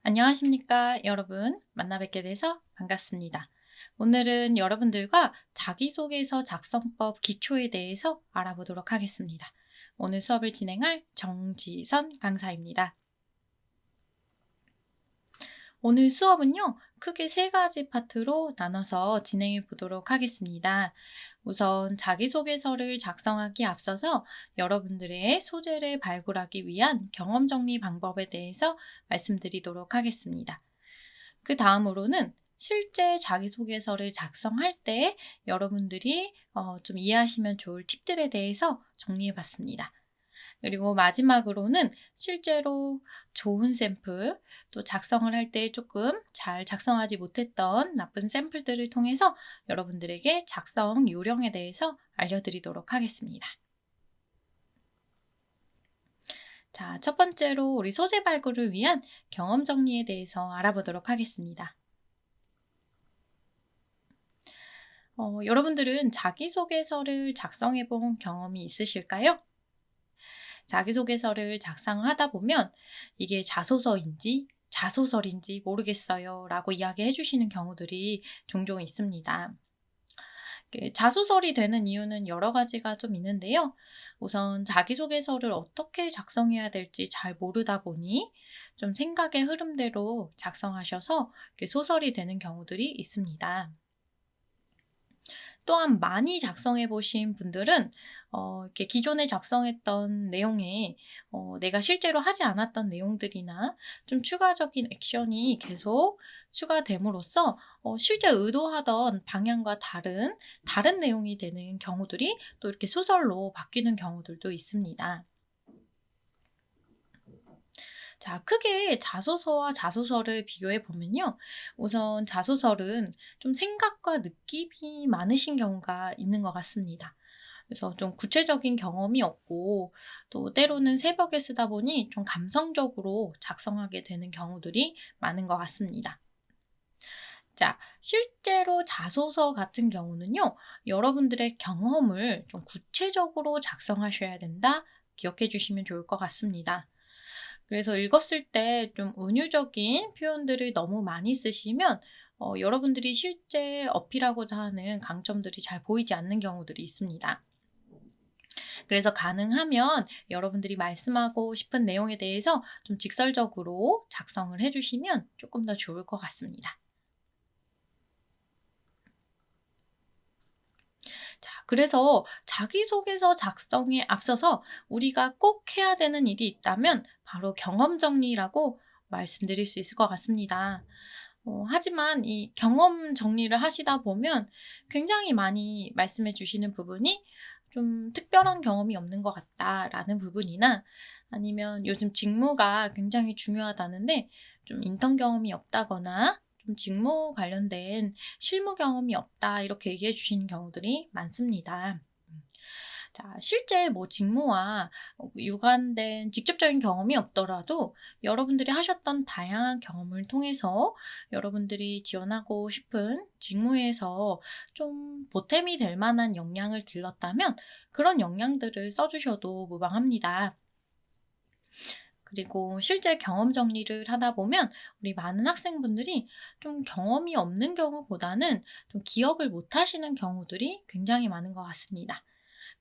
안녕하십니까, 여러분. 만나 뵙게 돼서 반갑습니다. 오늘은 여러분들과 자기소개서 작성법 기초에 대해서 알아보도록 하겠습니다. 오늘 수업을 진행할 정지선 강사입니다. 오늘 수업은요, 크게 세 가지 파트로 나눠서 진행해 보도록 하겠습니다. 우선 자기소개서를 작성하기 앞서서 여러분들의 소재를 발굴하기 위한 경험 정리 방법에 대해서 말씀드리도록 하겠습니다. 그 다음으로는 실제 자기소개서를 작성할 때 여러분들이 좀 이해하시면 좋을 팁들에 대해서 정리해 봤습니다. 그리고 마지막으로는 실제로 좋은 샘플, 또 작성을 할 때 조금 잘 작성하지 못했던 나쁜 샘플들을 통해서 여러분들에게 작성 요령에 대해서 알려드리도록 하겠습니다. 자, 첫 번째로 우리 소재 발굴을 위한 경험 정리에 대해서 알아보도록 하겠습니다. 여러분들은 자기소개서를 작성해 본 경험이 있으실까요? 자기소개서를 작성하다 보면 이게 자소서인지 자소설인지 모르겠어요 라고 이야기해 주시는 경우들이 종종 있습니다. 자소설이 되는 이유는 여러 가지가 좀 있는데요. 우선 자기소개서를 어떻게 작성해야 될지 잘 모르다 보니 좀 생각의 흐름대로 작성하셔서 소설이 되는 경우들이 있습니다. 또한 많이 작성해 보신 분들은 이렇게 기존에 작성했던 내용에 내가 실제로 하지 않았던 내용들이나 좀 추가적인 액션이 계속 추가됨으로써 실제 의도하던 방향과 다른 내용이 되는 경우들이 또 이렇게 소설로 바뀌는 경우들도 있습니다. 자, 크게 자소서와 자소서를 비교해 보면요. 우선 자소설은 좀 생각과 느낌이 많으신 경우가 있는 것 같습니다. 그래서 좀 구체적인 경험이 없고 또 때로는 새벽에 쓰다 보니 좀 감성적으로 작성하게 되는 경우들이 많은 것 같습니다. 자, 실제로 자소서 같은 경우는요. 여러분들의 경험을 좀 구체적으로 작성하셔야 된다. 기억해 주시면 좋을 것 같습니다. 그래서 읽었을 때 좀 은유적인 표현들을 너무 많이 쓰시면 여러분들이 실제 어필하고자 하는 강점들이 잘 보이지 않는 경우들이 있습니다. 그래서 가능하면 여러분들이 말씀하고 싶은 내용에 대해서 좀 직설적으로 작성을 해주시면 조금 더 좋을 것 같습니다. 자, 그래서 자기소개서 작성에 앞서서 우리가 꼭 해야 되는 일이 있다면 바로 경험 정리라고 말씀드릴 수 있을 것 같습니다. 하지만 이 경험 정리를 하시다 보면 굉장히 많이 말씀해 주시는 부분이 좀 특별한 경험이 없는 것 같다라는 부분이나 아니면 요즘 직무가 굉장히 중요하다는데 좀 인턴 경험이 없다거나 좀 직무 관련된 실무 경험이 없다 이렇게 얘기해 주시는 경우들이 많습니다. 자, 실제 뭐 직무와 유관된 직접적인 경험이 없더라도 여러분들이 하셨던 다양한 경험을 통해서 여러분들이 지원하고 싶은 직무에서 좀 보탬이 될 만한 역량을 길렀다면 그런 역량들을 써주셔도 무방합니다. 그리고 실제 경험 정리를 하다 보면 우리 많은 학생분들이 좀 경험이 없는 경우보다는 좀 기억을 못 하시는 경우들이 굉장히 많은 것 같습니다.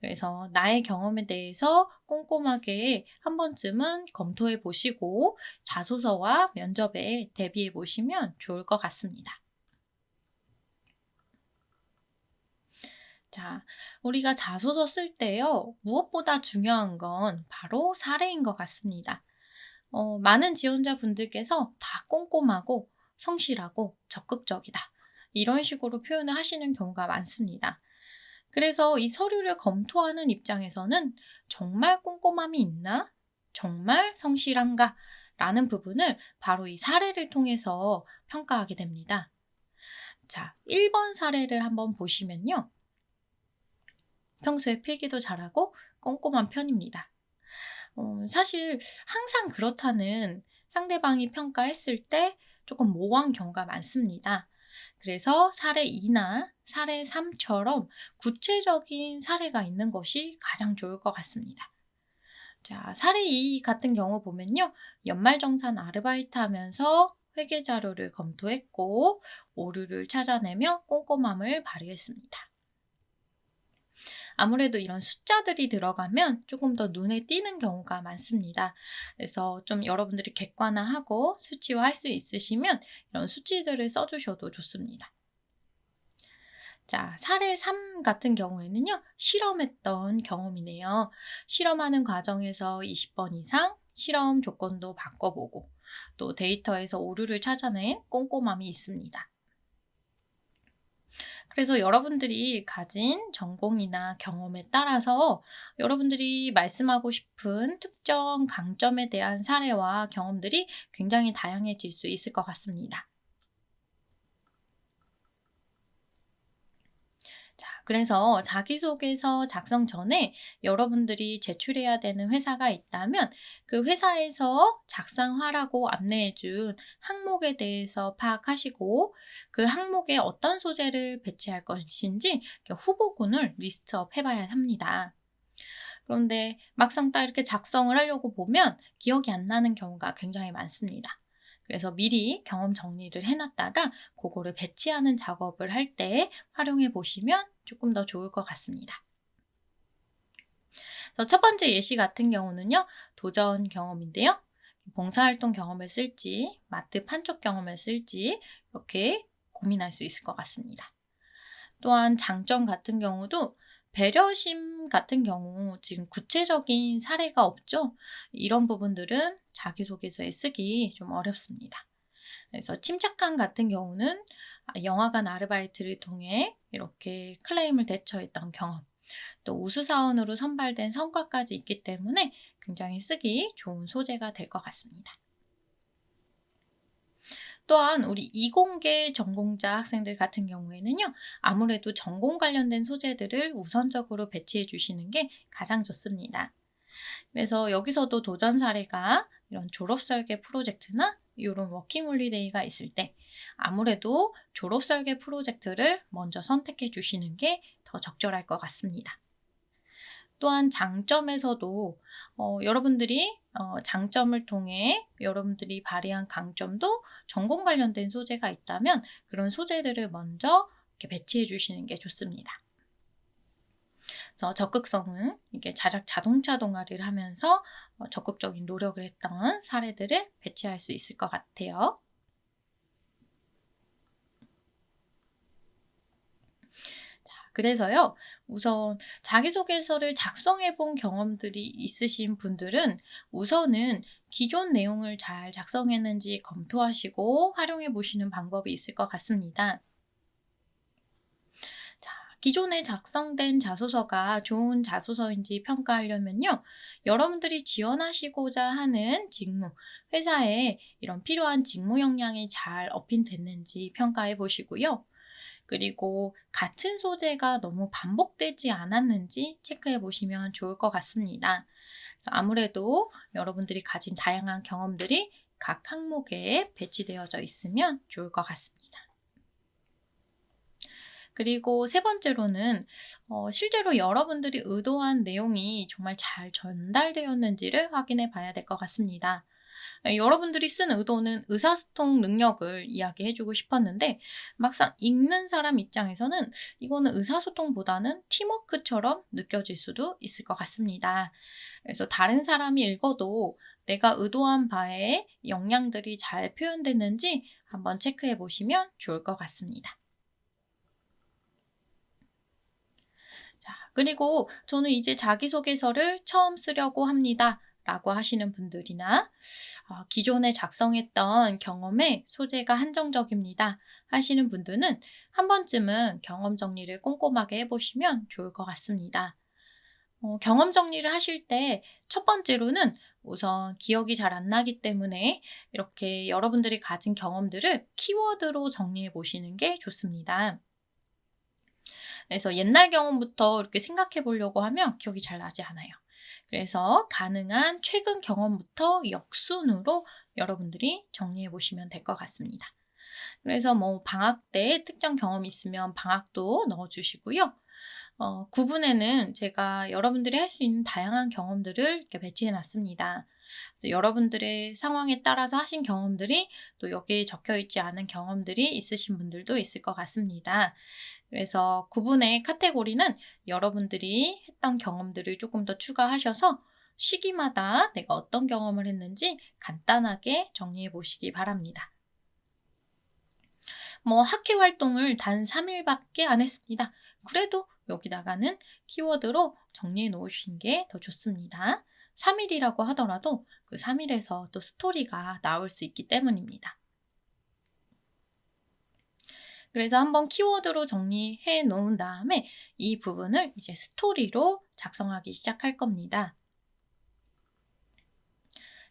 그래서 나의 경험에 대해서 꼼꼼하게 한 번쯤은 검토해 보시고 자소서와 면접에 대비해 보시면 좋을 것 같습니다. 자, 우리가 자소서 쓸 때요, 무엇보다 중요한 건 바로 사례인 것 같습니다. 많은 지원자분들께서 다 꼼꼼하고 성실하고 적극적이다. 이런 식으로 표현을 하시는 경우가 많습니다. 그래서 이 서류를 검토하는 입장에서는 정말 꼼꼼함이 있나? 정말 성실한가? 라는 부분을 바로 이 사례를 통해서 평가하게 됩니다. 자, 1번 사례를 한번 보시면요. 평소에 필기도 잘하고 꼼꼼한 편입니다. 사실 항상 그렇다는 상대방이 평가했을 때 조금 모호한 경우가 많습니다. 그래서 사례 2나 사례 3처럼 구체적인 사례가 있는 것이 가장 좋을 것 같습니다. 자, 사례 2 같은 경우 보면요. 연말정산 아르바이트 하면서 회계 자료를 검토했고 오류를 찾아내며 꼼꼼함을 발휘했습니다. 아무래도 이런 숫자들이 들어가면 조금 더 눈에 띄는 경우가 많습니다. 그래서 좀 여러분들이 객관화하고 수치화할 수 있으시면 이런 수치들을 써주셔도 좋습니다. 자, 사례 3 같은 경우에는요, 실험했던 경험이네요. 실험하는 과정에서 20번 이상 실험 조건도 바꿔보고 또 데이터에서 오류를 찾아낸 꼼꼼함이 있습니다. 그래서 여러분들이 가진 전공이나 경험에 따라서 여러분들이 말씀하고 싶은 특정 강점에 대한 사례와 경험들이 굉장히 다양해질 수 있을 것 같습니다. 자, 그래서 자기소개서 작성 전에 여러분들이 제출해야 되는 회사가 있다면 그 회사에서 작성하라고 안내해준 항목에 대해서 파악하시고 그 항목에 어떤 소재를 배치할 것인지 이렇게 후보군을 리스트업 해봐야 합니다. 그런데 막상 딱 이렇게 작성을 하려고 보면 기억이 안 나는 경우가 굉장히 많습니다. 그래서 미리 경험 정리를 해놨다가 그거를 배치하는 작업을 할 때 활용해 보시면 조금 더 좋을 것 같습니다. 그래서 첫 번째 예시 같은 경우는요, 도전 경험인데요. 봉사활동 경험을 쓸지, 마트 판촉 경험을 쓸지, 이렇게 고민할 수 있을 것 같습니다. 또한 장점 같은 경우도 배려심 같은 경우 지금 구체적인 사례가 없죠. 이런 부분들은 자기소개서에 쓰기 좀 어렵습니다. 그래서 침착함 같은 경우는 영화관 아르바이트를 통해 이렇게 클레임을 대처했던 경험, 또 우수사원으로 선발된 성과까지 있기 때문에 굉장히 쓰기 좋은 소재가 될 것 같습니다. 또한 우리 이공계 전공자 학생들 같은 경우에는요, 아무래도 전공 관련된 소재들을 우선적으로 배치해 주시는 게 가장 좋습니다. 그래서 여기서도 도전 사례가 이런 졸업 설계 프로젝트나 이런 워킹 홀리데이가 있을 때 아무래도 졸업 설계 프로젝트를 먼저 선택해 주시는 게 더 적절할 것 같습니다. 또한 장점에서도 여러분들이 장점을 통해 여러분들이 발휘한 강점도 전공 관련된 소재가 있다면 그런 소재들을 먼저 이렇게 배치해 주시는 게 좋습니다. 그래서 적극성은 이게 자동차 동아리를 하면서 적극적인 노력을 했던 사례들을 배치할 수 있을 것 같아요. 그래서요, 우선 자기소개서를 작성해 본 경험들이 있으신 분들은 우선은 기존 내용을 잘 작성했는지 검토하시고 활용해 보시는 방법이 있을 것 같습니다. 자, 기존에 작성된 자소서가 좋은 자소서인지 평가하려면요, 여러분들이 지원하시고자 하는 직무, 회사에 이런 필요한 직무 역량이 잘 어핀됐는지 평가해 보시고요. 그리고 같은 소재가 너무 반복되지 않았는지 체크해 보시면 좋을 것 같습니다. 그래서 아무래도 여러분들이 가진 다양한 경험들이 각 항목에 배치되어져 있으면 좋을 것 같습니다. 그리고 세 번째로는 실제로 여러분들이 의도한 내용이 정말 잘 전달되었는지를 확인해 봐야 될 것 같습니다. 여러분들이 쓴 의도는 의사소통 능력을 이야기해 주고 싶었는데 막상 읽는 사람 입장에서는 이거는 의사소통보다는 팀워크처럼 느껴질 수도 있을 것 같습니다. 그래서 다른 사람이 읽어도 내가 의도한 바에 역량들이 잘 표현됐는지 한번 체크해 보시면 좋을 것 같습니다. 자, 그리고 저는 이제 자기소개서를 처음 쓰려고 합니다. 라고 하시는 분들이나 기존에 작성했던 경험의 소재가 한정적입니다. 하시는 분들은 한 번쯤은 경험 정리를 꼼꼼하게 해보시면 좋을 것 같습니다. 경험 정리를 하실 때 첫 번째로는 우선 기억이 잘 안 나기 때문에 이렇게 여러분들이 가진 경험들을 키워드로 정리해 보시는 게 좋습니다. 그래서 옛날 경험부터 이렇게 생각해 보려고 하면 기억이 잘 나지 않아요. 그래서 가능한 최근 경험부터 역순으로 여러분들이 정리해 보시면 될 것 같습니다. 그래서 뭐 방학 때 특정 경험이 있으면 방학도 넣어 주시고요. 구분에는 제가 여러분들이 할 수 있는 다양한 경험들을 이렇게 배치해 놨습니다. 그래서 여러분들의 상황에 따라서 하신 경험들이 또 여기에 적혀 있지 않은 경험들이 있으신 분들도 있을 것 같습니다. 그래서 구분의 카테고리는 여러분들이 했던 경험들을 조금 더 추가하셔서 시기마다 내가 어떤 경험을 했는지 간단하게 정리해 보시기 바랍니다. 학회 활동을 단 3일밖에 안 했습니다. 그래도 여기다가는 키워드로 정리해 놓으신 게 더 좋습니다. 3일이라고 하더라도 그 3일에서 또 스토리가 나올 수 있기 때문입니다. 그래서 한번 키워드로 정리해 놓은 다음에 이 부분을 이제 스토리로 작성하기 시작할 겁니다.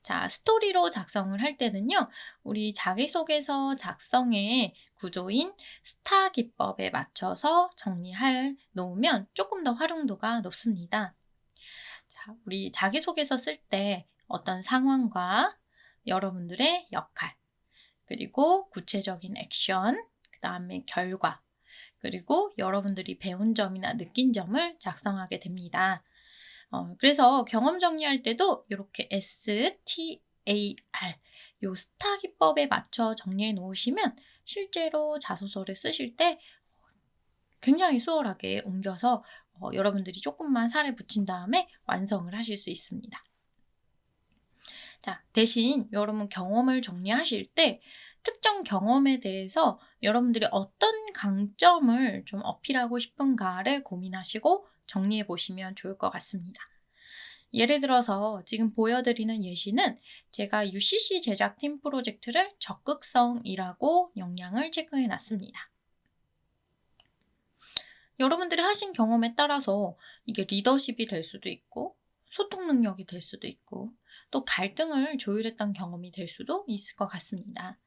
자, 스토리로 작성을 할 때는요, 우리 자기소개서 작성의 구조인 스타 기법에 맞춰서 정리해 놓으면 조금 더 활용도가 높습니다. 자, 우리 자기소개서 쓸 때 어떤 상황과 여러분들의 역할, 그리고 구체적인 액션, 그 다음에 결과, 그리고 여러분들이 배운 점이나 느낀 점을 작성하게 됩니다. 그래서 경험 정리할 때도 이렇게 STAR, 요 스타 기법에 맞춰 정리해 놓으시면 실제로 자소서를 쓰실 때 굉장히 수월하게 옮겨서 여러분들이 조금만 살에 붙인 다음에 완성을 하실 수 있습니다. 자, 대신 여러분 경험을 정리하실 때 특정 경험에 대해서 여러분들이 어떤 강점을 좀 어필하고 싶은가를 고민하시고 정리해 보시면 좋을 것 같습니다. 예를 들어서 지금 보여드리는 예시는 제가 UCC 제작팀 프로젝트를 적극성이라고 역량을 체크해 놨습니다. 여러분들이 하신 경험에 따라서 이게 리더십이 될 수도 있고 소통 능력이 될 수도 있고 또 갈등을 조율했던 경험이 될 수도 있을 것 같습니다.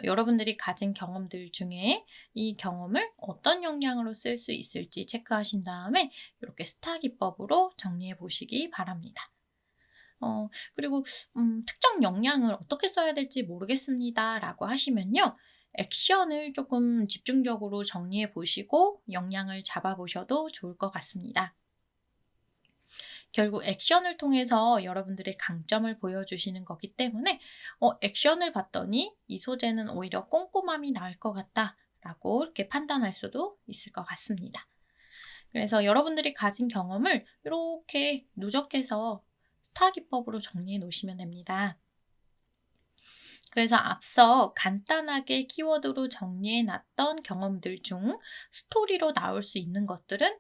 여러분들이 가진 경험들 중에 이 경험을 어떤 역량으로 쓸 수 있을지 체크하신 다음에 이렇게 스타 기법으로 정리해 보시기 바랍니다. 그리고 특정 역량을 어떻게 써야 될지 모르겠습니다 라고 하시면요. 액션을 조금 집중적으로 정리해 보시고 역량을 잡아 보셔도 좋을 것 같습니다. 결국 액션을 통해서 여러분들의 강점을 보여주시는 거기 때문에 액션을 봤더니 이 소재는 오히려 꼼꼼함이 나을 것 같다 라고 이렇게 판단할 수도 있을 것 같습니다. 그래서 여러분들이 가진 경험을 이렇게 누적해서 스타 기법으로 정리해 놓으시면 됩니다. 그래서 앞서 간단하게 키워드로 정리해 놨던 경험들 중 스토리로 나올 수 있는 것들은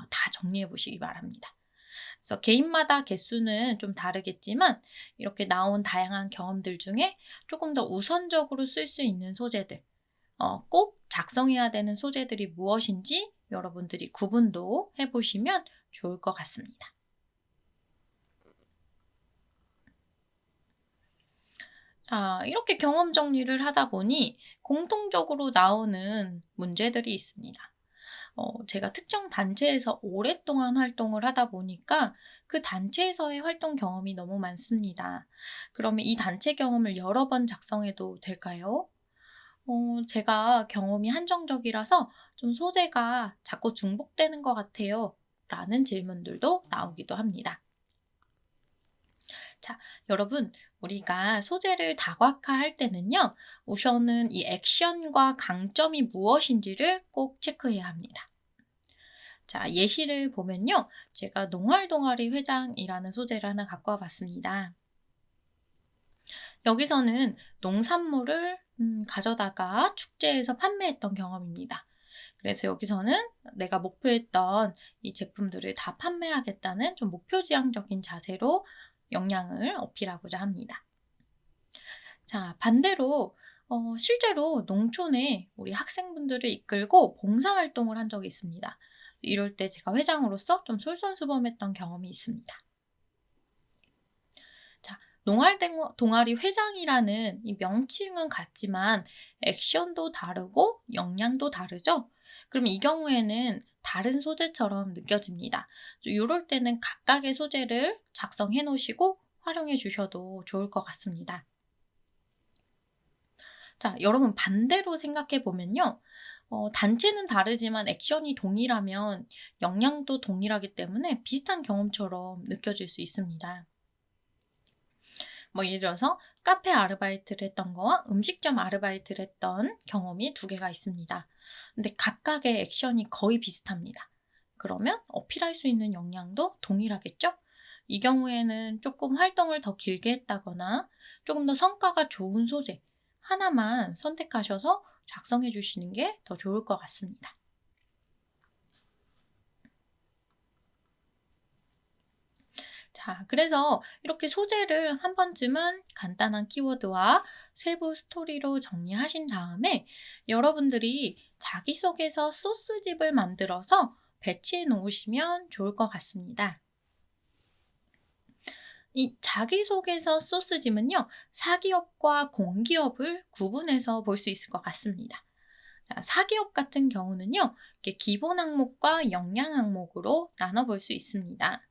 다 정리해 보시기 바랍니다. 그래서 개인마다 개수는 좀 다르겠지만 이렇게 나온 다양한 경험들 중에 조금 더 우선적으로 쓸 수 있는 소재들, 꼭 작성해야 되는 소재들이 무엇인지 여러분들이 구분도 해보시면 좋을 것 같습니다. 이렇게 경험 정리를 하다 보니 공통적으로 나오는 문제들이 있습니다. 제가 특정 단체에서 오랫동안 활동을 하다 보니까 그 단체에서의 활동 경험이 너무 많습니다. 그러면 이 단체 경험을 여러 번 작성해도 될까요? 제가 경험이 한정적이라서 좀 소재가 자꾸 중복되는 것 같아요. 라는 질문들도 나오기도 합니다. 자, 여러분, 우리가 소재를 다각화할 때는요, 우선은 이 액션과 강점이 무엇인지를 꼭 체크해야 합니다. 자, 예시를 보면요, 제가 농활동아리 회장이라는 소재를 하나 갖고 와봤습니다. 여기서는 농산물을 가져다가 축제에서 판매했던 경험입니다. 그래서 여기서는 내가 목표했던 이 제품들을 다 판매하겠다는 좀 목표지향적인 자세로 역량을 어필하고자 합니다. 자, 반대로 실제로 농촌에 우리 학생분들을 이끌고 봉사활동을 한 적이 있습니다. 이럴 때 제가 회장으로서 좀 솔선수범했던 경험이 있습니다. 자, 동아리 회장이라는 이 명칭은 같지만 액션도 다르고 역량도 다르죠? 그럼 이 경우에는 다른 소재처럼 느껴집니다. 이럴 때는 각각의 소재를 작성해 놓으시고 활용해 주셔도 좋을 것 같습니다. 자, 여러분 반대로 생각해 보면요. 단체는 다르지만 액션이 동일하면 역량도 동일하기 때문에 비슷한 경험처럼 느껴질 수 있습니다. 뭐 예를 들어서 카페 아르바이트를 했던 거와 음식점 아르바이트를 했던 경험이 두 개가 있습니다. 근데 각각의 액션이 거의 비슷합니다. 그러면 어필할 수 있는 역량도 동일하겠죠? 이 경우에는 조금 활동을 더 길게 했다거나 조금 더 성과가 좋은 소재 하나만 선택하셔서 작성해 주시는 게 더 좋을 것 같습니다. 자, 그래서 이렇게 소재를 한 번쯤은 간단한 키워드와 세부 스토리로 정리하신 다음에 여러분들이 자기소개서 소스집을 만들어서 배치해 놓으시면 좋을 것 같습니다. 이 자기소개서 소스집은요, 사기업과 공기업을 구분해서 볼 수 있을 것 같습니다. 자, 사기업 같은 경우는요, 이렇게 기본 항목과 역량 항목으로 나눠볼 수 있습니다.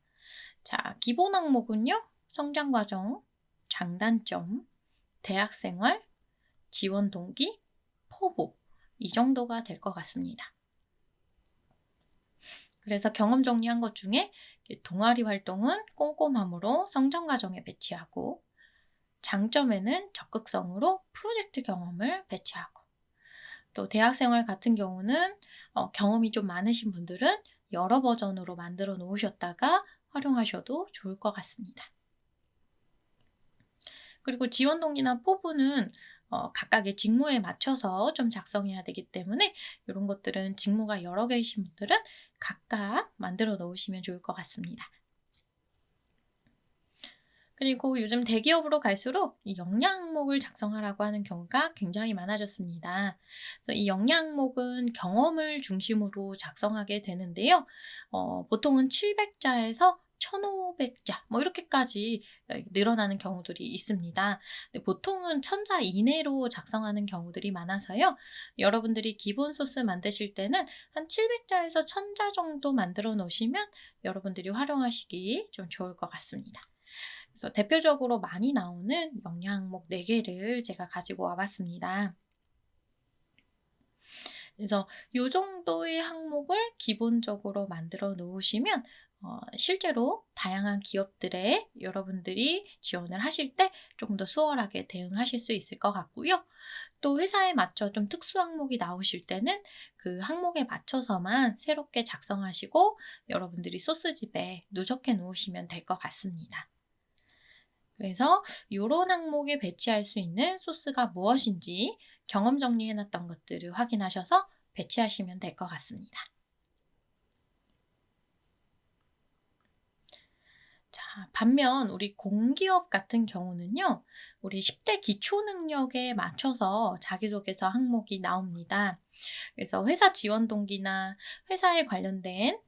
자, 기본 항목은요, 성장 과정, 장단점, 대학 생활, 지원 동기, 포부, 이 정도가 될 것 같습니다. 그래서 경험 정리한 것 중에 동아리 활동은 꼼꼼함으로 성장 과정에 배치하고, 장점에는 적극성으로 프로젝트 경험을 배치하고, 또 대학생활 같은 경우는 경험이 좀 많으신 분들은 여러 버전으로 만들어 놓으셨다가 활용하셔도 좋을 것 같습니다. 그리고 지원 동기나 포부는 각각의 직무에 맞춰서 좀 작성해야 되기 때문에 이런 것들은 직무가 여러 개이신 분들은 각각 만들어 놓으시면 좋을 것 같습니다. 그리고 요즘 대기업으로 갈수록 이 역량 항목을 작성하라고 하는 경우가 굉장히 많아졌습니다. 그래서 이 역량 항목은 경험을 중심으로 작성하게 되는데요. 보통은 700자에서 1500자, 뭐 이렇게까지 늘어나는 경우들이 있습니다. 근데 보통은 1000자 이내로 작성하는 경우들이 많아서요. 여러분들이 기본 소스 만드실 때는 한 700자에서 1000자 정도 만들어 놓으시면 여러분들이 활용하시기 좀 좋을 것 같습니다. 그래서 대표적으로 많이 나오는 역량 항목 4개를 제가 가지고 와 봤습니다. 그래서 요 정도의 항목을 기본적으로 만들어 놓으시면 실제로 다양한 기업들에 여러분들이 지원을 하실 때 조금 더 수월하게 대응하실 수 있을 것 같고요. 또 회사에 맞춰 좀 특수 항목이 나오실 때는 그 항목에 맞춰서만 새롭게 작성하시고 여러분들이 소스집에 누적해 놓으시면 될 것 같습니다. 그래서 요런 항목에 배치할 수 있는 소스가 무엇인지 경험 정리해 놨던 것들을 확인하셔서 배치하시면 될 것 같습니다. 자, 반면 우리 공기업 같은 경우는요, 우리 10대 기초 능력에 맞춰서 자기소개서 항목이 나옵니다. 그래서 회사 지원 동기나 회사에 관련된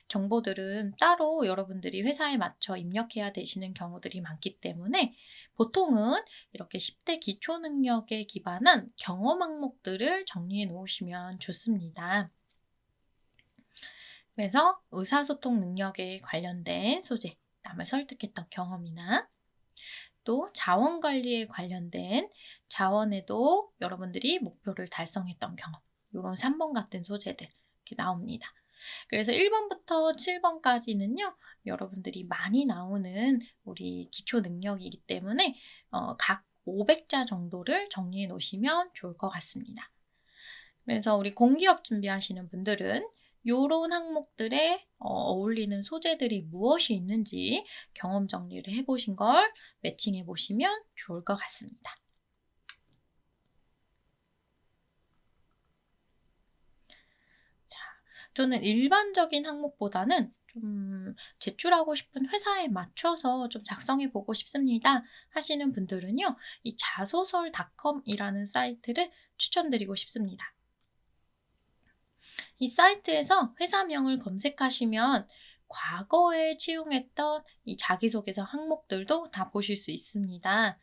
정보들은 따로 여러분들이 회사에 맞춰 입력해야 되시는 경우들이 많기 때문에 보통은 이렇게 10대 기초 능력에 기반한 경험 항목들을 정리해 놓으시면 좋습니다. 그래서 의사소통 능력에 관련된 소재, 남을 설득했던 경험이나 또 자원 관리에 관련된 자원에도 여러분들이 목표를 달성했던 경험, 요런 3번 같은 소재들 이렇게 나옵니다. 그래서 1번부터 7번까지는요, 여러분들이 많이 나오는 우리 기초 능력이기 때문에 각 500자 정도를 정리해 놓으시면 좋을 것 같습니다. 그래서 우리 공기업 준비하시는 분들은 요런 항목들에 어울리는 소재들이 무엇이 있는지 경험 정리를 해 보신 걸 매칭해 보시면 좋을 것 같습니다. 자, 저는 일반적인 항목보다는 좀 제출하고 싶은 회사에 맞춰서 좀 작성해 보고 싶습니다 하시는 분들은요, 이 자소설닷컴이라는 사이트를 추천드리고 싶습니다. 이 사이트에서 회사명을 검색하시면 과거에 채용했던 이 자기소개서 항목들도 다 보실 수 있습니다.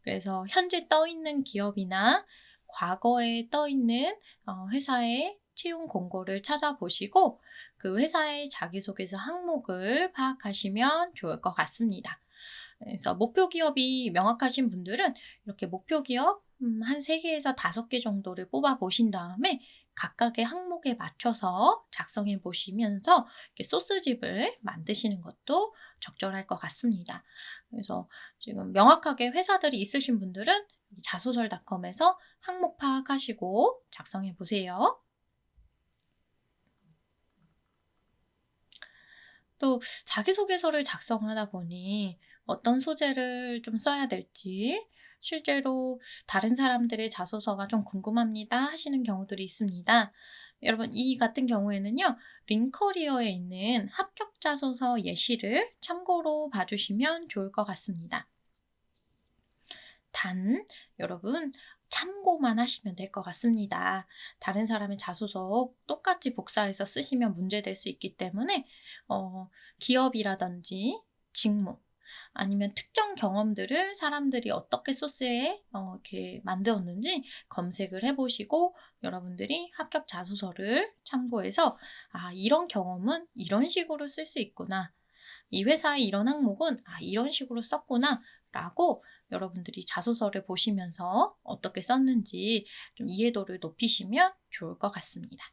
그래서 현재 떠 있는 기업이나 과거에 떠 있는 회사의 채용 공고를 찾아보시고 그 회사의 자기소개서 항목을 파악하시면 좋을 것 같습니다. 그래서 목표 기업이 명확하신 분들은 이렇게 목표 기업 한 3개에서 5개 정도를 뽑아 보신 다음에 각각의 항목에 맞춰서 작성해 보시면서 이렇게 소스집을 만드시는 것도 적절할 것 같습니다. 그래서 지금 명확하게 회사들이 있으신 분들은 이 자소설닷컴에서 항목 파악하시고 작성해 보세요. 또 자기소개서를 작성하다 보니 어떤 소재를 좀 써야 될지 실제로 다른 사람들의 자소서가 좀 궁금합니다 하시는 경우들이 있습니다. 여러분, 이 같은 경우에는요, 링커리어에 있는 합격 자소서 예시를 참고로 봐주시면 좋을 것 같습니다. 단, 여러분, 참고만 하시면 될 것 같습니다. 다른 사람의 자소서 똑같이 복사해서 쓰시면 문제될 수 있기 때문에 기업이라든지 직무, 아니면 특정 경험들을 사람들이 어떻게 소스에 이렇게 만들었는지 검색을 해보시고 여러분들이 합격 자소서를 참고해서 이런 경험은 이런 식으로 쓸 수 있구나. 이 회사의 이런 항목은 이런 식으로 썼구나. 라고 여러분들이 자소서를 보시면서 어떻게 썼는지 좀 이해도를 높이시면 좋을 것 같습니다.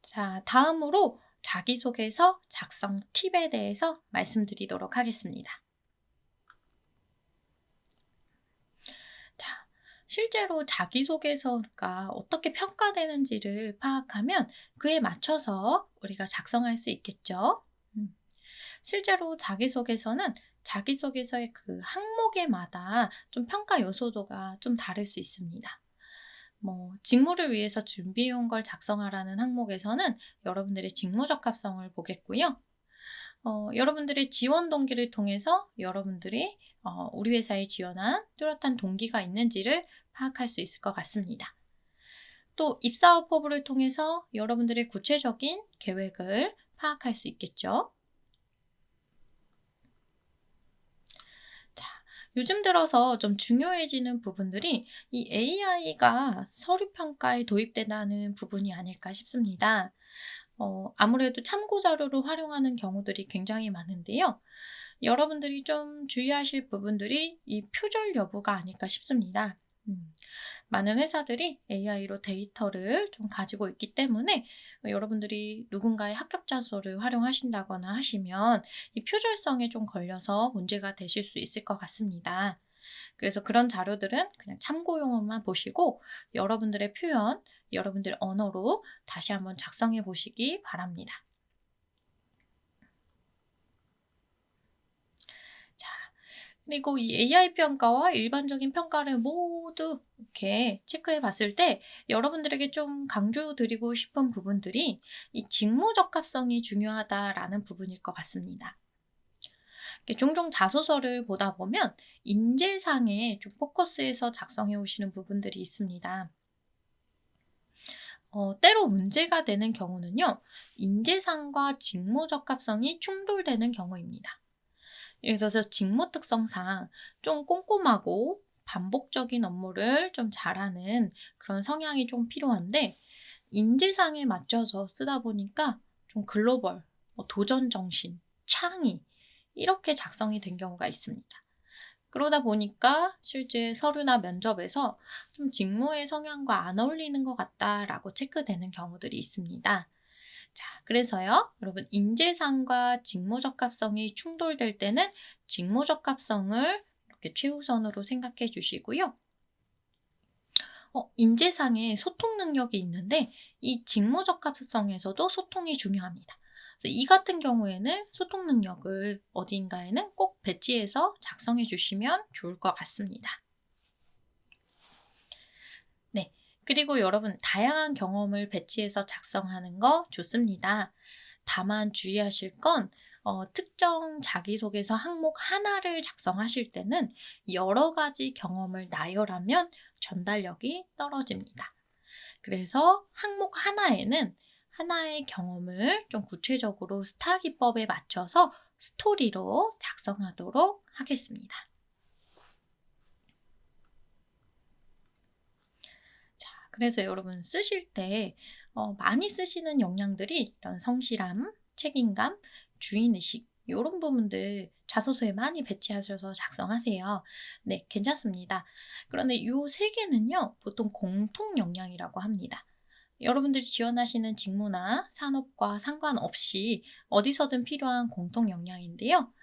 자, 다음으로 자기소개서 작성 팁에 대해서 말씀드리도록 하겠습니다. 자, 실제로 자기소개서가 어떻게 평가되는지를 파악하면 그에 맞춰서 우리가 작성할 수 있겠죠. 실제로 자기소개서는 자기소개서의 그 항목에마다 좀 평가 요소도가 좀 다를 수 있습니다. 직무를 위해서 준비해온 걸 작성하라는 항목에서는 여러분들의 직무 적합성을 보겠고요. 여러분들의 지원 동기를 통해서 여러분들이 우리 회사에 지원한 뚜렷한 동기가 있는지를 파악할 수 있을 것 같습니다. 또 입사업 포부를 통해서 여러분들의 구체적인 계획을 파악할 수 있겠죠. 자, 요즘 들어서 좀 중요해지는 부분들이 이 AI가 서류 평가에 도입된다는 부분이 아닐까 싶습니다. 아무래도 참고 자료로 활용하는 경우들이 굉장히 많은데요. 여러분들이 좀 주의하실 부분들이 이 표절 여부가 아닐까 싶습니다. 많은 회사들이 AI로 데이터를 좀 가지고 있기 때문에 여러분들이 누군가의 합격 자소를 활용하신다거나 하시면 이 표절성에 좀 걸려서 문제가 되실 수 있을 것 같습니다. 그래서 그런 자료들은 그냥 참고용으로만 보시고 여러분들의 표현, 여러분들의 언어로 다시 한번 작성해 보시기 바랍니다. 자, 그리고 이 AI 평가와 일반적인 평가를 모두 이렇게 체크해 봤을 때 여러분들에게 좀 강조드리고 싶은 부분들이 이 직무 적합성이 중요하다라는 부분일 것 같습니다. 종종 자소서를 보다 보면 인재상에 좀 포커스해서 작성해 오시는 부분들이 있습니다. 때로 문제가 되는 경우는요, 인재상과 직무 적합성이 충돌되는 경우입니다. 예를 들어서 직무 특성상 좀 꼼꼼하고 반복적인 업무를 좀 잘하는 그런 성향이 좀 필요한데, 인재상에 맞춰서 쓰다 보니까 좀 글로벌, 도전 정신, 창의, 이렇게 작성이 된 경우가 있습니다. 그러다 보니까 실제 서류나 면접에서 좀 직무의 성향과 안 어울리는 것 같다라고 체크되는 경우들이 있습니다. 자, 그래서요, 여러분, 인재상과 직무 적합성이 충돌될 때는 직무 적합성을 이렇게 최우선으로 생각해 주시고요. 인재상에 소통 능력이 있는데 이 직무 적합성에서도 소통이 중요합니다. 그래서 이 같은 경우에는 소통 능력을 어딘가에는 꼭 배치해서 작성해 주시면 좋을 것 같습니다. 네. 그리고 여러분, 다양한 경험을 배치해서 작성하는 거 좋습니다. 다만 주의하실 건 특정 자기소개서 항목 하나를 작성하실 때는 여러 가지 경험을 나열하면 전달력이 떨어집니다. 그래서 항목 하나에는 하나의 경험을 좀 구체적으로 스타 기법에 맞춰서 스토리로 작성하도록 하겠습니다. 자, 그래서 여러분 쓰실 때 많이 쓰시는 역량들이 이런 성실함, 책임감, 주인의식, 요런 부분들 자소서에 많이 배치하셔서 작성하세요. 네, 괜찮습니다. 그런데 요 세 개는요, 보통 공통 역량이라고 합니다. 여러분들이 지원하시는 직무나 산업과 상관없이 어디서든 필요한 공통 역량인데요.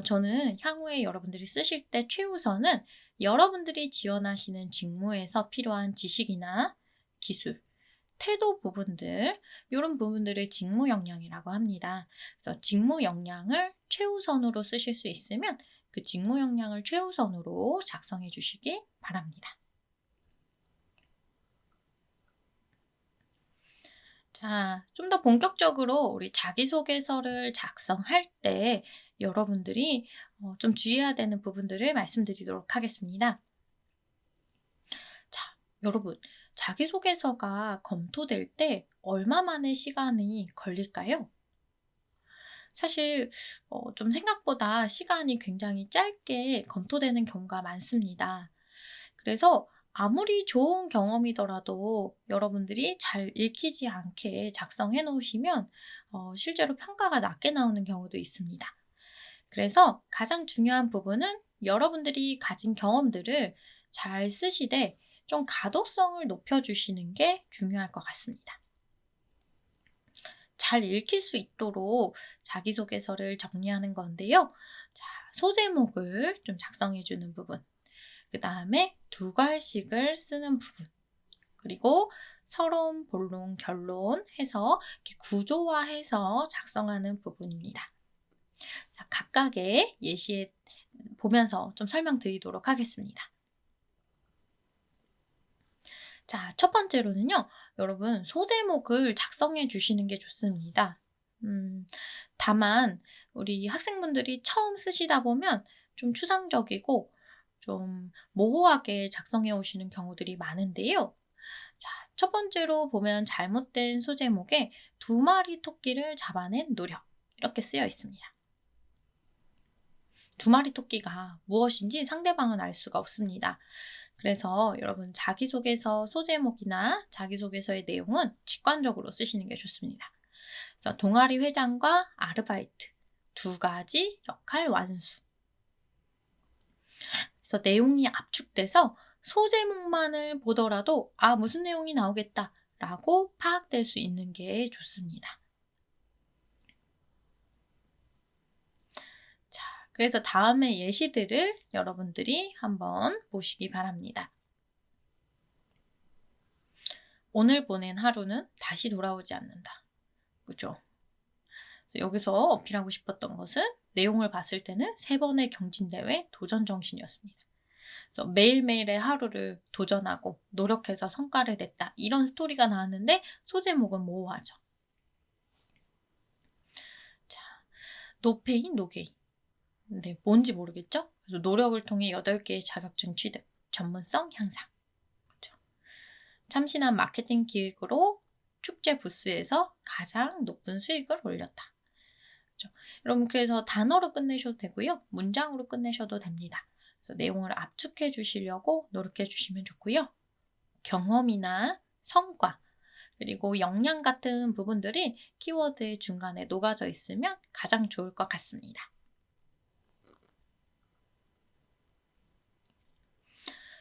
저는 향후에 여러분들이 쓰실 때 최우선은 여러분들이 지원하시는 직무에서 필요한 지식이나 기술, 태도 부분들, 이런 부분들을 직무 역량이라고 합니다. 그래서 직무 역량을 최우선으로 쓰실 수 있으면 그 직무 역량을 최우선으로 작성해 주시기 바랍니다. 자, 좀 더 본격적으로 우리 자기소개서를 작성할 때 여러분들이 좀 주의해야 되는 부분들을 말씀드리도록 하겠습니다. 자, 여러분, 자기소개서가 검토될 때 얼마 만의 시간이 걸릴까요? 사실 좀 생각보다 시간이 굉장히 짧게 검토되는 경우가 많습니다. 그래서 아무리 좋은 경험이더라도 여러분들이 잘 읽히지 않게 작성해 놓으시면 실제로 평가가 낮게 나오는 경우도 있습니다. 그래서 가장 중요한 부분은 여러분들이 가진 경험들을 잘 쓰시되 좀 가독성을 높여주시는 게 중요할 것 같습니다. 잘 읽힐 수 있도록 자기소개서를 정리하는 건데요. 자, 소제목을 좀 작성해 주는 부분, 그 다음에 두 갈씩을 쓰는 부분, 그리고 서론, 본론, 결론 해서 이렇게 구조화해서 작성하는 부분입니다. 자, 각각의 예시에 보면서 좀 설명드리도록 하겠습니다. 자, 첫 번째로는요, 여러분, 소제목을 작성해 주시는 게 좋습니다. 다만, 우리 학생분들이 처음 쓰시다 보면 좀 추상적이고 좀 모호하게 작성해 오시는 경우들이 많은데요. 자, 첫 번째로 보면 잘못된 소제목에 두 마리 토끼를 잡아낸 노력. 이렇게 쓰여 있습니다. 두 마리 토끼가 무엇인지 상대방은 알 수가 없습니다. 그래서 여러분 자기소개서 소제목이나 자기소개서의 내용은 직관적으로 쓰시는 게 좋습니다. 그래서 동아리 회장과 아르바이트 두 가지 역할 완수. 그래서 내용이 압축돼서 소제목만을 보더라도 무슨 내용이 나오겠다라고 파악될 수 있는 게 좋습니다. 자, 그래서 다음의 예시들을 여러분들이 한번 보시기 바랍니다. 오늘 보낸 하루는 다시 돌아오지 않는다. 그죠? 그래서 여기서 어필하고 싶었던 것은 내용을 봤을 때는 3번의 경진대회 도전 정신이었습니다. 그래서 매일매일의 하루를 도전하고 노력해서 성과를 냈다. 이런 스토리가 나왔는데 소제목은 모호하죠. 자, 노페인 노게인. 근데 뭔지 모르겠죠? 그래서 노력을 통해 8개의 자격증 취득, 전문성 향상. 그렇죠? 참신한 마케팅 기획으로 축제 부스에서 가장 높은 수익을 올렸다. 그렇죠? 여러분, 그래서 단어로 끝내셔도 되고요. 문장으로 끝내셔도 됩니다. 그래서 내용을 압축해 주시려고 노력해 주시면 좋고요. 경험이나 성과, 그리고 역량 같은 부분들이 키워드의 중간에 녹아져 있으면 가장 좋을 것 같습니다.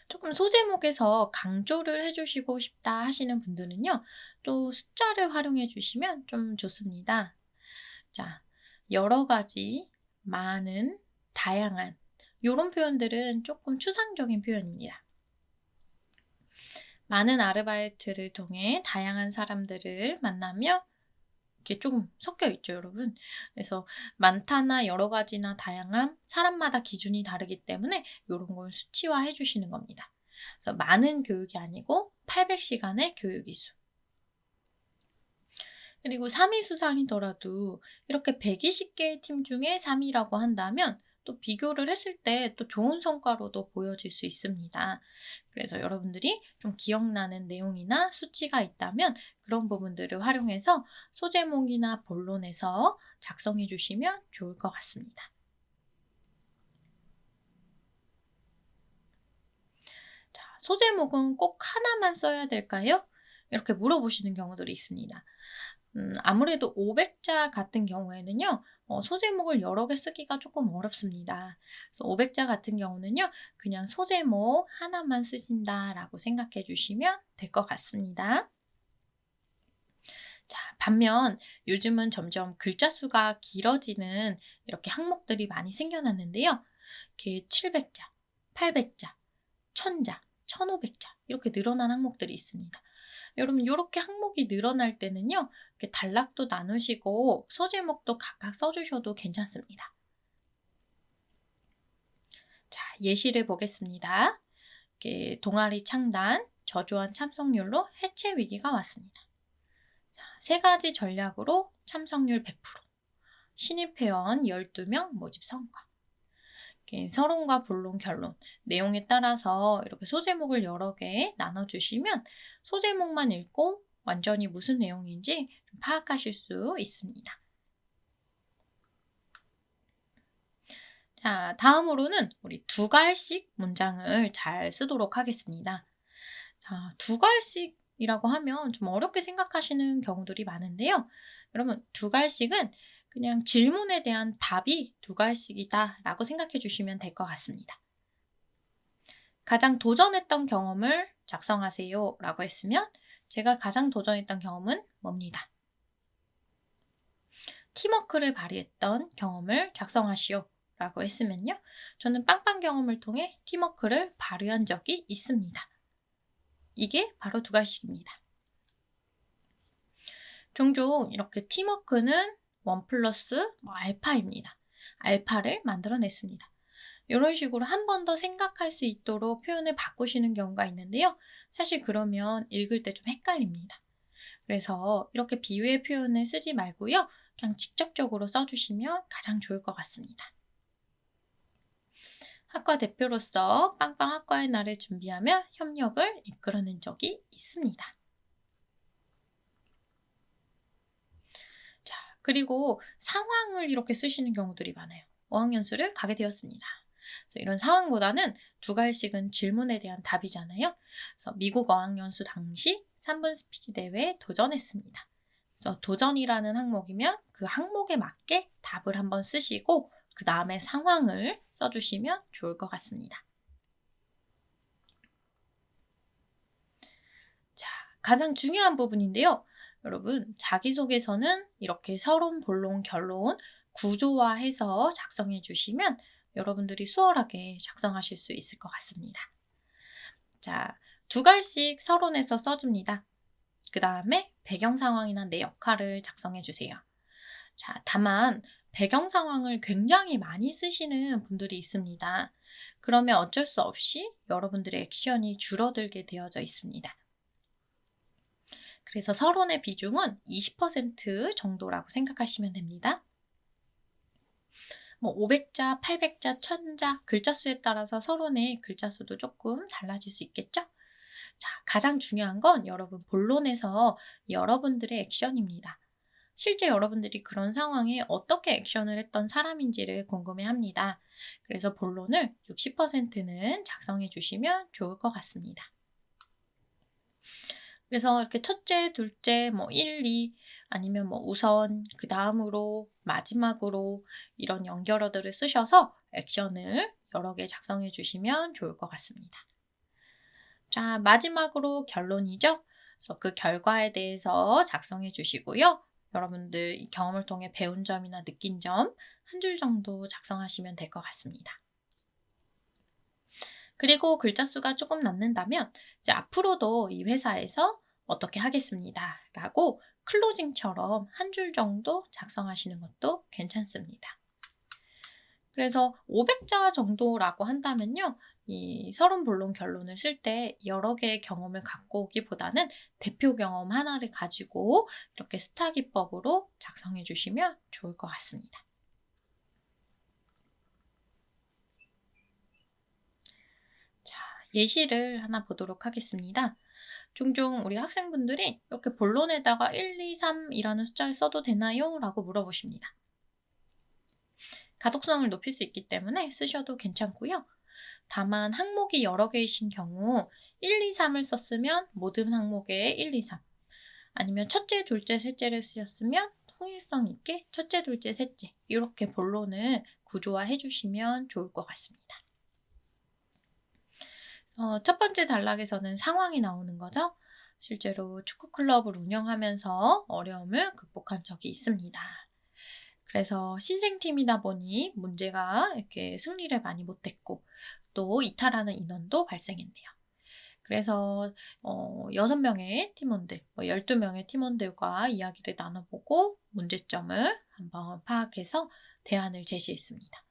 조금 소제목에서 강조를 해주시고 싶다 하시는 분들은요, 또 숫자를 활용해 주시면 좀 좋습니다. 자, 여러 가지, 많은, 다양한, 이런 표현들은 조금 추상적인 표현입니다. 많은 아르바이트를 통해 다양한 사람들을 만나며 이렇게 조금 섞여 있죠, 여러분. 그래서 많다나 여러 가지나 다양한 사람마다 기준이 다르기 때문에 이런 걸 수치화해 주시는 겁니다. 그래서 많은 교육이 아니고 800시간의 교육 이수. 그리고 3위 수상이더라도 이렇게 120개의 팀 중에 3위라고 한다면 또 비교를 했을 때 또 좋은 성과로도 보여질 수 있습니다. 그래서 여러분들이 좀 기억나는 내용이나 수치가 있다면 그런 부분들을 활용해서 소제목이나 본론에서 작성해 주시면 좋을 것 같습니다. 자, 소제목은 꼭 하나만 써야 될까요? 이렇게 물어보시는 경우들이 있습니다. 아무래도 500자 같은 경우에는요. 소제목을 여러 개 쓰기가 조금 어렵습니다. 그래서 500자 같은 경우는요. 그냥 소제목 하나만 쓰신다라고 생각해 주시면 될 것 같습니다. 자, 반면 요즘은 점점 글자 수가 길어지는 이렇게 항목들이 많이 생겨났는데요. 이렇게 700자, 800자, 1000자, 1500자 이렇게 늘어난 항목들이 있습니다. 여러분 이렇게 항목이 늘어날 때는요. 이렇게 단락도 나누시고 소제목도 각각 써주셔도 괜찮습니다. 자, 예시를 보겠습니다. 이렇게 동아리 창단, 저조한 참석률로 해체 위기가 왔습니다. 자, 세 가지 전략으로 참석률 100%, 신입 회원 12명 모집 성과. 이렇게 서론과 본론, 결론, 내용에 따라서 이렇게 소제목을 여러 개 나눠주시면 소제목만 읽고 완전히 무슨 내용인지 좀 파악하실 수 있습니다. 자, 다음으로는 우리 두 갈씩 문장을 잘 쓰도록 하겠습니다. 자, 두 갈씩이라고 하면 좀 어렵게 생각하시는 경우들이 많은데요. 여러분, 두 갈씩은 그냥 질문에 대한 답이 두 갈씩이다라고 생각해 주시면 될 것 같습니다. 가장 도전했던 경험을 작성하세요 라고 했으면 제가 가장 도전했던 경험은 뭡니다. 팀워크를 발휘했던 경험을 작성하시오 라고 했으면요. 저는 빵빵 경험을 통해 팀워크를 발휘한 적이 있습니다. 이게 바로 두 갈씩입니다. 종종 이렇게 팀워크는 1 플러스 알파입니다. 알파를 만들어냈습니다. 이런 식으로 한 번 더 생각할 수 있도록 표현을 바꾸시는 경우가 있는데요. 사실 그러면 읽을 때 좀 헷갈립니다. 그래서 이렇게 비유의 표현을 쓰지 말고요. 그냥 직접적으로 써주시면 가장 좋을 것 같습니다. 학과 대표로서 빵빵 학과의 날을 준비하며 협력을 이끌어낸 적이 있습니다. 자, 그리고 상황을 이렇게 쓰시는 경우들이 많아요. 어학연수를 가게 되었습니다. 그래서 이런 상황보다는 두 갈씩은 질문에 대한 답이잖아요. 그래서 미국 어학연수 당시 3분 스피치 대회에 도전했습니다. 그래서 도전이라는 항목이면 그 항목에 맞게 답을 한번 쓰시고 그 다음에 상황을 써주시면 좋을 것 같습니다. 자, 가장 중요한 부분인데요. 여러분, 자기소개서는 이렇게 서론, 본론, 결론 구조화해서 작성해 주시면 여러분들이 수월하게 작성하실 수 있을 것 같습니다. 자, 두 갈씩 서론에서 써줍니다. 그 다음에 배경 상황이나 내 역할을 작성해 주세요. 자, 다만 배경 상황을 굉장히 많이 쓰시는 분들이 있습니다. 그러면 어쩔 수 없이 여러분들의 액션이 줄어들게 되어져 있습니다. 그래서 서론의 비중은 20% 정도라고 생각하시면 됩니다. 500자, 800자, 1000자 글자 수에 따라서 서론의 글자 수도 조금 달라질 수 있겠죠? 자, 가장 중요한 건 여러분 본론에서 여러분들의 액션입니다. 실제 여러분들이 그런 상황에 어떻게 액션을 했던 사람인지를 궁금해합니다. 그래서 본론을 60%는 작성해 주시면 좋을 것 같습니다. 그래서 이렇게 첫째, 둘째, 1, 2 아니면 우선, 그 다음으로, 마지막으로 이런 연결어들을 쓰셔서 액션을 여러 개 작성해 주시면 좋을 것 같습니다. 자, 마지막으로 결론이죠. 그래서 그 결과에 대해서 작성해 주시고요. 여러분들 이 경험을 통해 배운 점이나 느낀 점 한 줄 정도 작성하시면 될 것 같습니다. 그리고 글자 수가 조금 남는다면 이제 앞으로도 이 회사에서 어떻게 하겠습니다 라고 클로징처럼 한 줄 정도 작성하시는 것도 괜찮습니다. 그래서 500자 정도라고 한다면요. 이 서론, 본론, 결론을 쓸 때 여러 개의 경험을 갖고 오기보다는 대표 경험 하나를 가지고 이렇게 스타 기법으로 작성해 주시면 좋을 것 같습니다. 자, 예시를 하나 보도록 하겠습니다. 종종 우리 학생분들이 이렇게 본론에다가 1, 2, 3이라는 숫자를 써도 되나요? 라고 물어보십니다. 가독성을 높일 수 있기 때문에 쓰셔도 괜찮고요. 다만 항목이 여러 개이신 경우 1, 2, 3을 썼으면 모든 항목에 1, 2, 3 아니면 첫째, 둘째, 셋째를 쓰셨으면 통일성 있게 첫째, 둘째, 셋째 이렇게 본론을 구조화해 주시면 좋을 것 같습니다. 그래서 첫 번째 단락에서는 상황이 나오는 거죠. 실제로 축구 클럽을 운영하면서 어려움을 극복한 적이 있습니다. 그래서 신생팀이다 보니 문제가 이렇게 승리를 많이 못했고 또 이탈하는 인원도 발생했네요. 그래서 6명의 팀원들, 12명의 팀원들과 이야기를 나눠보고 문제점을 한번 파악해서 대안을 제시했습니다.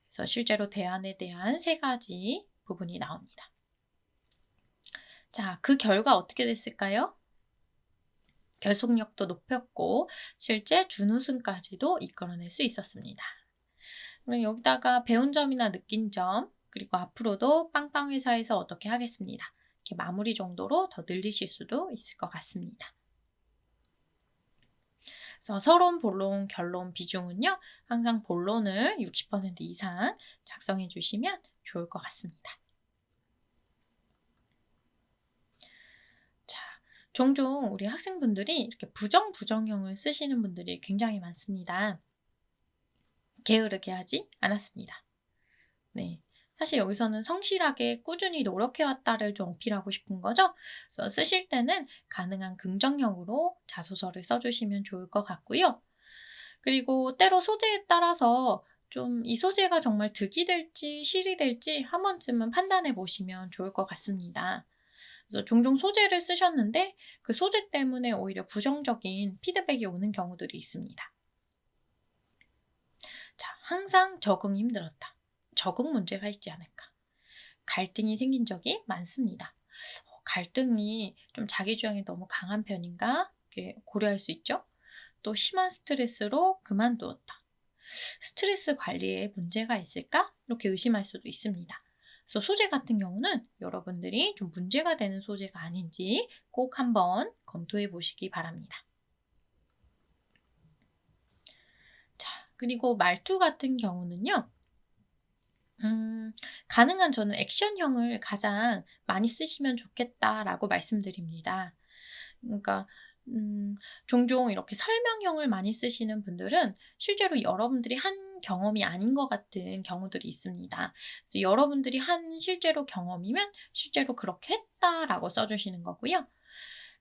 그래서 실제로 대안에 대한 3가지 부분이 나옵니다. 자, 그 결과 어떻게 됐을까요? 결속력도 높였고 실제 준우승까지도 이끌어낼 수 있었습니다. 그럼 여기다가 배운 점이나 느낀 점, 그리고 앞으로도 빵빵 회사에서 어떻게 하겠습니다. 이렇게 마무리 정도로 더 늘리실 수도 있을 것 같습니다. 그래서 서론, 본론, 결론 비중은요. 항상 본론을 60% 이상 작성해 주시면 좋을 것 같습니다. 자, 종종 우리 학생분들이 이렇게 부정형을 쓰시는 분들이 굉장히 많습니다. 게으르게 하지 않았습니다. 네. 사실 여기서는 성실하게 꾸준히 노력해왔다를 좀 어필하고 싶은 거죠. 그래서 쓰실 때는 가능한 긍정형으로 자소서를 써주시면 좋을 것 같고요. 그리고 때로 소재에 따라서 좀 이 소재가 정말 득이 될지 실이 될지 한 번쯤은 판단해 보시면 좋을 것 같습니다. 그래서 종종 소재를 쓰셨는데 그 소재 때문에 오히려 부정적인 피드백이 오는 경우들이 있습니다. 자, 항상 적응이 힘들었다. 적응 문제가 있지 않을까. 갈등이 생긴 적이 많습니다. 갈등이 좀 자기 주장이 너무 강한 편인가? 이렇게 고려할 수 있죠. 또 심한 스트레스로 그만두었다. 스트레스 관리에 문제가 있을까? 이렇게 의심할 수도 있습니다. 그래서 소재 같은 경우는 여러분들이 좀 문제가 되는 소재가 아닌지 꼭 한번 검토해 보시기 바랍니다. 자, 그리고 말투 같은 경우는요. 가능한 저는 액션형을 가장 많이 쓰시면 좋겠다라고 말씀드립니다. 그러니까 종종 이렇게 설명형을 많이 쓰시는 분들은 실제로 여러분들이 한 경험이 아닌 것 같은 경우들이 있습니다. 그래서 여러분들이 한 실제로 경험이면 실제로 그렇게 했다라고 써주시는 거고요.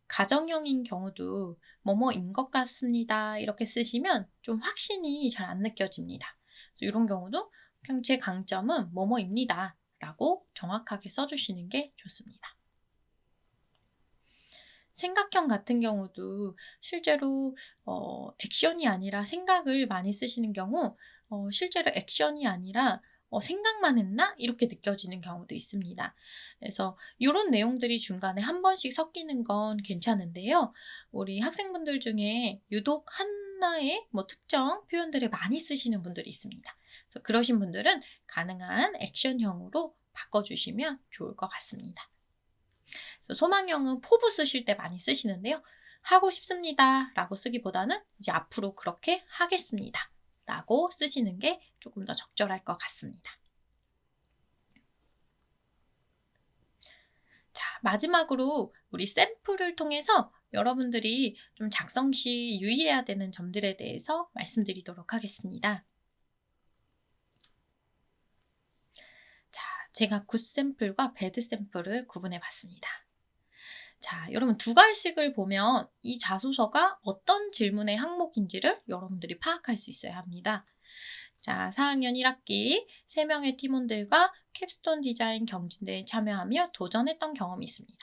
가정형인 경우도 뭐뭐인 것 같습니다. 이렇게 쓰시면 좀 확신이 잘 안 느껴집니다. 그래서 이런 경우도 그냥 제 강점은 뭐뭐입니다. 라고 정확하게 써주시는 게 좋습니다. 생각형 같은 경우도 실제로 액션이 아니라 생각을 많이 쓰시는 경우 실제로 액션이 아니라 '생각만 했나?' 이렇게 느껴지는 경우도 있습니다. 그래서 요런 내용들이 중간에 한 번씩 섞이는 건 괜찮은데요. 우리 학생분들 중에 유독 하나의 특정 표현들을 많이 쓰시는 분들이 있습니다. 그래서 그러신 분들은 가능한 액션형으로 바꿔 주시면 좋을 것 같습니다. 그래서 소망형은 포부 쓰실 때 많이 쓰시는데요. 하고 싶습니다 라고 쓰기보다는 이제 앞으로 그렇게 하겠습니다 라고 쓰시는 게 조금 더 적절할 것 같습니다. 자, 마지막으로 우리 샘플을 통해서 여러분들이 좀 작성 시 유의해야 되는 점들에 대해서 말씀드리도록 하겠습니다. 자, 제가 굿 샘플과 배드 샘플을 구분해 봤습니다. 자, 여러분 2갈씩을 보면 이 자소서가 어떤 질문의 항목인지를 여러분들이 파악할 수 있어야 합니다. 자, 4학년 1학기 3명의 팀원들과 캡스톤 디자인 경진대회에 참여하며 도전했던 경험이 있습니다.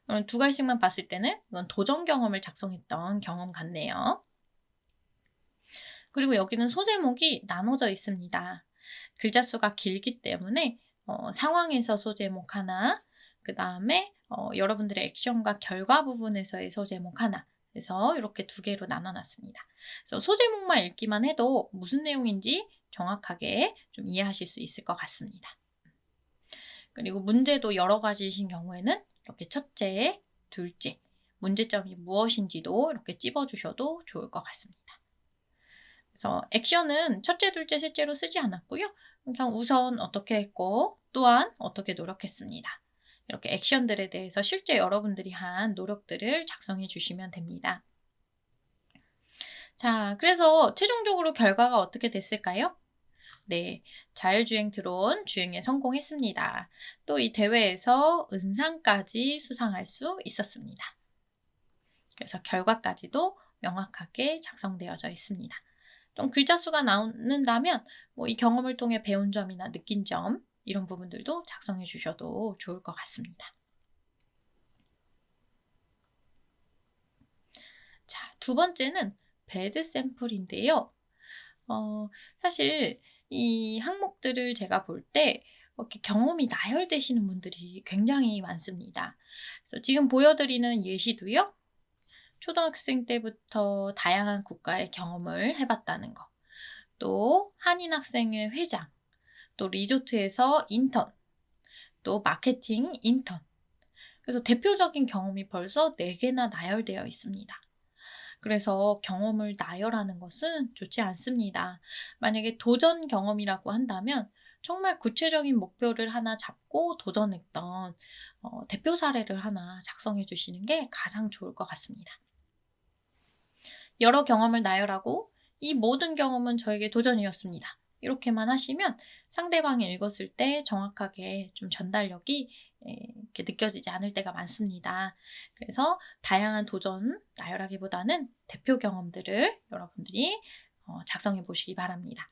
2갈씩만 봤을 때는 이건 도전 경험을 작성했던 경험 같네요. 그리고 여기는 소제목이 나눠져 있습니다. 글자 수가 길기 때문에 상황에서 소제목 하나, 그 다음에 여러분들의 액션과 결과 부분에서의 소제목 하나, 그래서 이렇게 2개로 나눠놨습니다. 그래서 소제목만 읽기만 해도 무슨 내용인지 정확하게 좀 이해하실 수 있을 것 같습니다. 그리고 문제도 여러 가지이신 경우에는 이렇게 첫째, 둘째, 문제점이 무엇인지도 이렇게 찝어주셔도 좋을 것 같습니다. 그래서 액션은 첫째, 둘째, 셋째로 쓰지 않았고요. 그냥 우선 어떻게 했고 또한 어떻게 노력했습니다. 이렇게 액션들에 대해서 실제 여러분들이 한 노력들을 작성해 주시면 됩니다. 자, 그래서 최종적으로 결과가 어떻게 됐을까요? 네, 자율주행 드론 주행에 성공했습니다. 또 이 대회에서 은상까지 수상할 수 있었습니다. 그래서 결과까지도 명확하게 작성되어져 있습니다. 좀 글자 수가 나온다면 뭐 이 경험을 통해 배운 점이나 느낀 점 이런 부분들도 작성해 주셔도 좋을 것 같습니다. 자, 두 번째는 배드 샘플인데요. 사실 이 항목들을 제가 볼 때 이렇게 경험이 나열되시는 분들이 굉장히 많습니다. 그래서 지금 보여드리는 예시도요. 초등학생 때부터 다양한 국가의 경험을 해봤다는 거, 또 한인 학생회 회장, 또 리조트에서 인턴, 또 마케팅 인턴. 그래서 대표적인 경험이 벌써 4개나 나열되어 있습니다. 그래서 경험을 나열하는 것은 좋지 않습니다. 만약에 도전 경험이라고 한다면 정말 구체적인 목표를 하나 잡고 도전했던 대표 사례를 하나 작성해 주시는 게 가장 좋을 것 같습니다. 여러 경험을 나열하고 이 모든 경험은 저에게 도전이었습니다. 이렇게만 하시면 상대방이 읽었을 때 정확하게 좀 전달력이 이렇게 느껴지지 않을 때가 많습니다. 그래서 다양한 도전 나열하기보다는 대표 경험들을 여러분들이 작성해 보시기 바랍니다.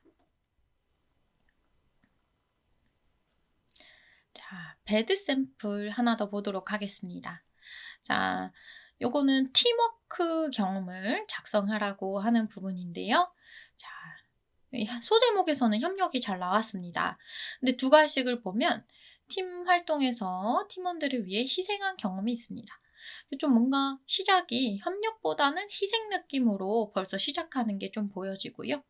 자, 배드 샘플 하나 더 보도록 하겠습니다. 자, 요거는 팀워크 경험을 작성하라고 하는 부분인데요. 자, 소제목에서는 협력이 잘 나왔습니다. 근데 두 갈씩을 보면 팀 활동에서 팀원들을 위해 희생한 경험이 있습니다. 좀 뭔가 시작이 협력보다는 희생 느낌으로 벌써 시작하는 게 좀 보여지고요.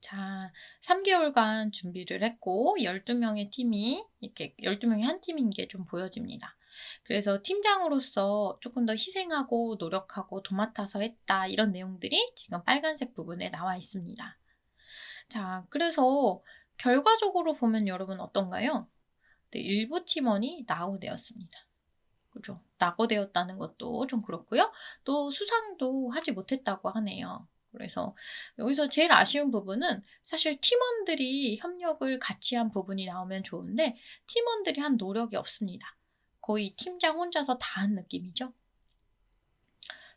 자, 3개월간 준비를 했고 12명의 팀이 이렇게 12명이 한 팀인 게 좀 보여집니다. 그래서 팀장으로서 조금 더 희생하고 노력하고 도맡아서 했다 이런 내용들이 지금 빨간색 부분에 나와 있습니다. 자, 그래서 결과적으로 보면 여러분 어떤가요? 네, 일부 팀원이 낙오되었습니다. 그죠? 낙오되었다는 것도 좀 그렇고요. 또 수상도 하지 못했다고 하네요. 그래서 여기서 제일 아쉬운 부분은 사실 팀원들이 협력을 같이 한 부분이 나오면 좋은데 팀원들이 한 노력이 없습니다. 거의 팀장 혼자서 다 한 느낌이죠.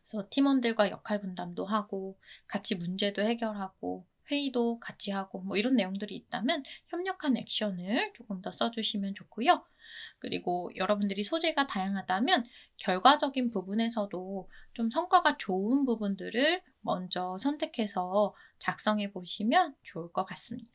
그래서 팀원들과 역할 분담도 하고 같이 문제도 해결하고 회의도 같이 하고 뭐 이런 내용들이 있다면 협력한 액션을 조금 더 써주시면 좋고요. 그리고 여러분들이 소재가 다양하다면 결과적인 부분에서도 좀 성과가 좋은 부분들을 먼저 선택해서 작성해 보시면 좋을 것 같습니다.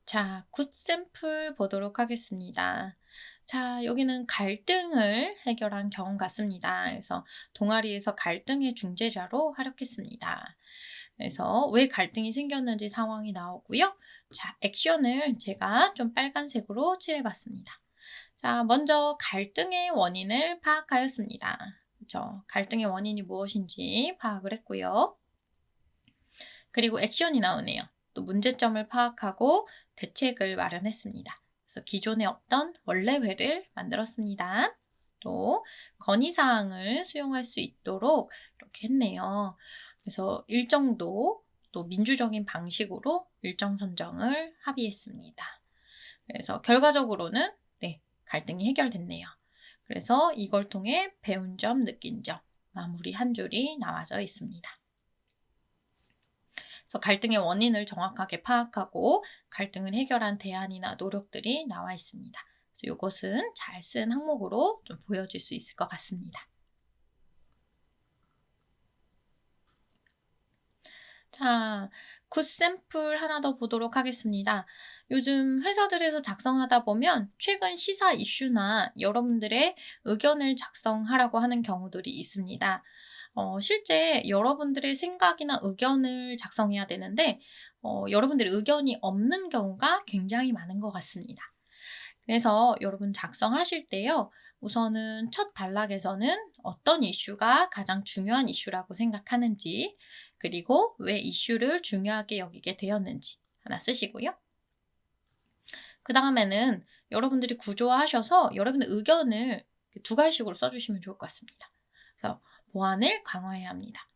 자, 굿 샘플 보도록 하겠습니다. 자, 여기는 갈등을 해결한 경험 같습니다. 그래서 동아리에서 갈등의 중재자로 활약했습니다. 그래서 왜 갈등이 생겼는지 상황이 나오고요. 자, 액션을 제가 좀 빨간색으로 칠해봤습니다. 자, 먼저 갈등의 원인을 파악하였습니다. 그렇죠? 갈등의 원인이 무엇인지 파악을 했고요. 그리고 액션이 나오네요. 또 문제점을 파악하고 대책을 마련했습니다. 그래서 기존에 없던 원래회를 만들었습니다. 또 건의사항을 수용할 수 있도록 이렇게 했네요. 그래서 일정도 또 민주적인 방식으로 일정 선정을 합의했습니다. 그래서 결과적으로는 네, 갈등이 해결됐네요. 그래서 이걸 통해 배운 점, 느낀 점, 마무리 한 줄이 나와져 있습니다. 그래서 갈등의 원인을 정확하게 파악하고 갈등을 해결한 대안이나 노력들이 나와 있습니다. 그래서 이것은 잘 쓴 항목으로 좀 보여질 수 있을 것 같습니다. 자, 굿 샘플 하나 더 보도록 하겠습니다. 요즘 회사들에서 작성하다 보면 최근 시사 이슈나 여러분들의 의견을 작성하라고 하는 경우들이 있습니다. 실제 여러분들의 생각이나 의견을 작성해야 되는데, 여러분들의 의견이 없는 경우가 굉장히 많은 것 같습니다. 그래서 여러분 작성하실 때요. 우선은 첫 단락에서는 어떤 이슈가 가장 중요한 이슈라고 생각하는지, 그리고 왜 이슈를 중요하게 여기게 되었는지 하나 쓰시고요. 그 다음에는 여러분들이 구조화하셔서 여러분의 의견을 두 가지식으로 써주시면 좋을 것 같습니다. 그래서 보안을 강화해야 합니다.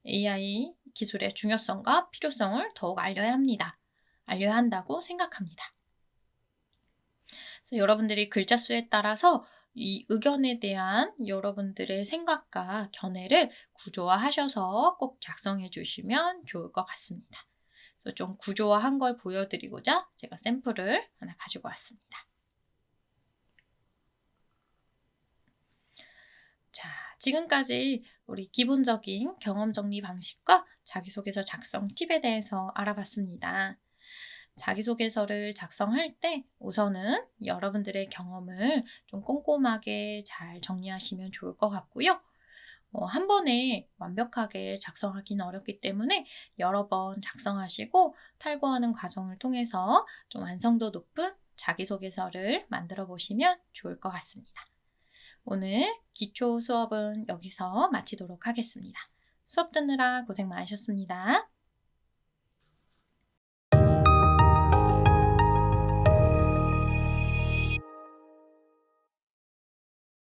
AI 기술의 중요성과 필요성을 더욱 알려야 합니다. 알려야 한다고 생각합니다. 그래서 여러분들이 글자 수에 따라서 이 의견에 대한 여러분들의 생각과 견해를 구조화하셔서 꼭 작성해 주시면 좋을 것 같습니다. 그래서 좀 구조화한 걸 보여드리고자 제가 샘플을 하나 가지고 왔습니다. 자, 지금까지 우리 기본적인 경험 정리 방식과 자기소개서 작성 팁에 대해서 알아봤습니다. 자기소개서를 작성할 때 우선은 여러분들의 경험을 좀 꼼꼼하게 잘 정리하시면 좋을 것 같고요. 한 번에 완벽하게 작성하기는 어렵기 때문에 여러 번 작성하시고 탈고하는 과정을 통해서 좀 완성도 높은 자기소개서를 만들어 보시면 좋을 것 같습니다. 오늘 기초 수업은 여기서 마치도록 하겠습니다. 수업 듣느라 고생 많으셨습니다.